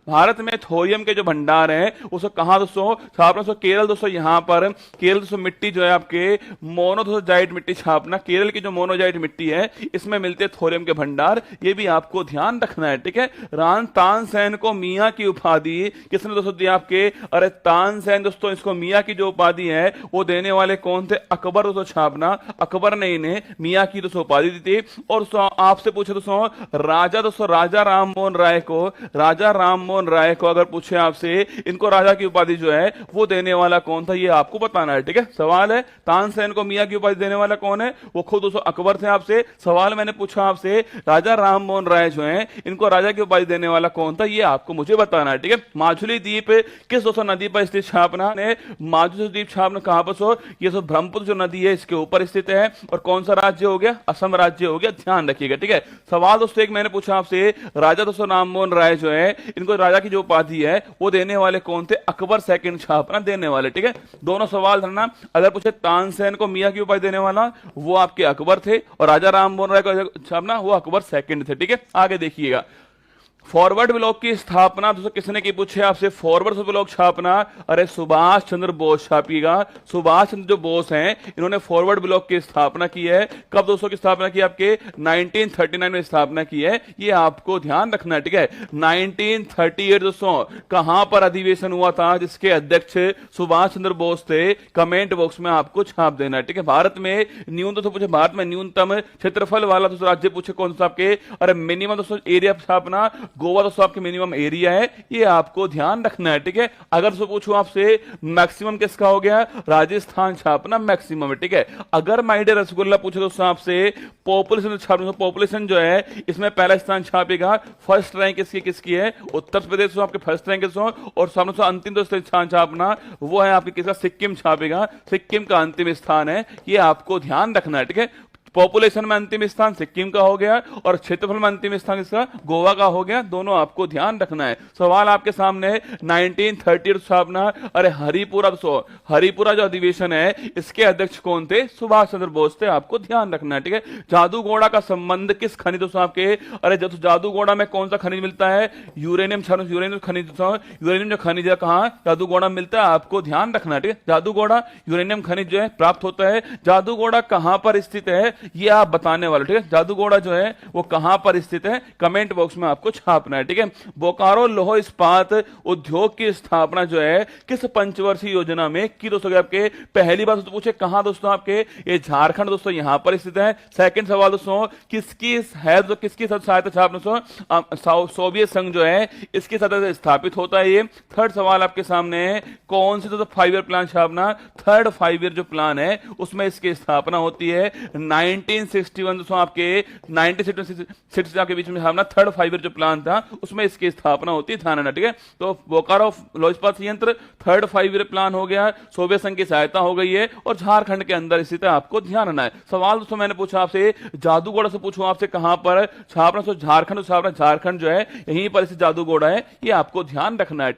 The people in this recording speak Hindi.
भारत में थोरियम के जो भंडार हैं उसको कहां दोस्तों छापना दोस्तों, केरल दोस्तों, यहां पर केरल दोस्तों मिट्टी जो है आपके मोनोजाइट मिट्टी छापना, केरल की जो मोनोजाइट मिट्टी है इसमें मिलते थोरियम के भंडार, ये भी आपको ध्यान रखना है, ठीक है। तानसेन को मियां की उपाधि किसने दोस्तों दी आपके, अरे तानसेन दोस्तों, इसको मियां की जो उपाधि है वो देने वाले कौन थे, अकबर दोस्तों छापना, अकबर ने इन्हें मियां की दोस्तों उपाधि दी थी। और आपसे पूछे दोस्तों राजा दोस्तों, राजा राम मोहन राय को, राजा राम मोहन राय को अगर पूछे आपसे इनको राजा की उपाधि जो है वो देने वाला कौन था, ये आपको बताना है, ठीक है। सवाल है तानसेन को मियां की उपाधि देने वाला कौन है, वो खुद दोस्तों अकबर थे। आपसे सवाल मैंने पूछा आपसे राजा राम मोहन राय जो है इनको राजा की उपाधि देने वाला कौन था, ये आपको मुझे बताना है, ठीक है। माजुली द्वीप किस दोस्तों नदी पर स्थित छापना ने, माजुली द्वीप छापना कहां पर सो, ये सो ब्रह्मपुत्र जो नदी है इसके ऊपर स्थित है। और कौन सा राज्य हो गया, असम राज्य हो गया, ध्यान रखिएगा, ठीक है। सवाल दोस्तों एक मैंने पूछा आपसे राजा दोस्तों राम मोहन राय जो है इनको राजा की जो उपाधि है वो देने वाले कौन थे, अकबर सेकंड छापना देने वाले, ठीक है। दोनों सवाल धरना, अगर पूछे तानसेन को मियां की उपाधि देने वाला वो आपके अकबर थे और राजा राम मोहन राय को छापना वो अकबर सेकंड थे, ठीक है। आगे देखिएगा, फॉरवर्ड ब्लॉक की स्थापना दोस्तों किसने की, पूछे आपसे फॉरवर्ड ब्लॉक छापना, अरे सुभाष चंद्र बोस छापिएगा। सुभाष चंद्र जो बोस हैं इन्होंने फॉरवर्ड ब्लॉक की स्थापना की है, कब दोस्तों की स्थापना की, आपके 1939 में स्थापना की है, ये आपको ध्यान रखना है, ठीक है। 1938 दोस्तों कहां पर अधिवेशन हुआ था जिसके अध्यक्ष सुभाष चंद्र बोस थे, कमेंट बॉक्स में आपको छाप देना है, ठीक है। भारत में न्यूनतम पूछे, भारत में न्यूनतम क्षेत्रफल वाला दोस्तों राज्य पूछे कौन सा आपके, अरे मिनिमम दोस्तों एरिया छापना, गोवा दोस्तों आपके मिनिमम एरिया है, ये आपको ध्यान रखना है, ठीक है। अगर सो पूछूं आपसे मैक्सिमम किसका हो गया, राजस्थान छापना मैक्सिमम है, ठीक है। अगर माय डियर रसगुल्ला पूछे दोस्तों आपसे पॉपुलेशन छापना, पॉपुलेशन जो है इसमें पहला स्थान छापेगा, फर्स्ट रैंक किसकी है, उत्तर प्रदेश आपके फर्स्ट रैंक और सामने अंतिम दोस्तों स्थान छापना वो है आपके किसका, सिक्किम छापेगा, सिक्किम का अंतिम स्थान है, ये आपको ध्यान रखना है, ठीक है। पॉपुलेशन में अंतिम स्थान सिक्किम का हो गया और क्षेत्रफल में अंतिम स्थान इसका गोवा का हो गया, दोनों आपको ध्यान रखना है। सवाल आपके सामने 1930 स्थापना, अरे हरिपुरा हरिपुरा जो अधिवेशन है इसके अध्यक्ष कौन थे, सुभाष चंद्र बोस थे, आपको ध्यान रखना है, ठीक है। जादूगोड़ा का संबंध किस खनिज दोस्तों आपके, अरे जादूगोड़ा में कौन सा खनिज मिलता है, यूरेनियम, यूरेनियम खनिज, यूरेनियम जो खनिज है कहां जादूगोड़ा मिलता है, आपको ध्यान रखना है, ठीक है। जादूगोड़ा यूरेनियम खनिज जो है प्राप्त होता है, जादूगोड़ा कहां पर स्थित है ये आप बताने वाले, ठीक है। जादूगोड़ा जो है वो कहां पर स्थित है कमेंट बॉक्स में आपको छापना है, ठीक है। बोकारो लौह इस्पात उद्योग की स्थापना जो है किस पंचवर्षीय योजना में की दोस्तों, आपके पहली बार दोस्तों पूछे कहां दोस्तों आपके, ये झारखंड दोस्तों यहां पर स्थित है। सेकंड सवाल दोस्तों किसकी है, किसकी सहायता छापना दोस्तों, सोवियत संघ जो है इसकी सहायता से स्थापित होता है ये। थर्ड सवाल आपके सामने है कौन से दोस्तों 5 ईयर प्लान छापना, थर्ड 5 ईयर जो प्लान है उसमें इसकी स्थापना होती है 1961 दोस्तों आपके 1960 आपके बीच में छापना, थर्ड 5 ईयर जो प्लान था उसमें इसकी स्थापना होती है, ध्यान रखना, ठीक है। तो बोकारो लौह इस्पात संयंत्र थर्ड 5 ईयर प्लान हो गया, सोवियत संघ की सहायता हो गई है और झारखंड के अंदर स्थित है, आपको ध्यान रखना है। सवाल दोस्तों मैंने पूछा आपसे जादूगोड़ा से पूछूं आपसे कहां पर छापना, झारखंड छापना, झारखंड जो है यहीं पर स्थित जादूगोड़ा है, ये आपको ध्यान रखना है।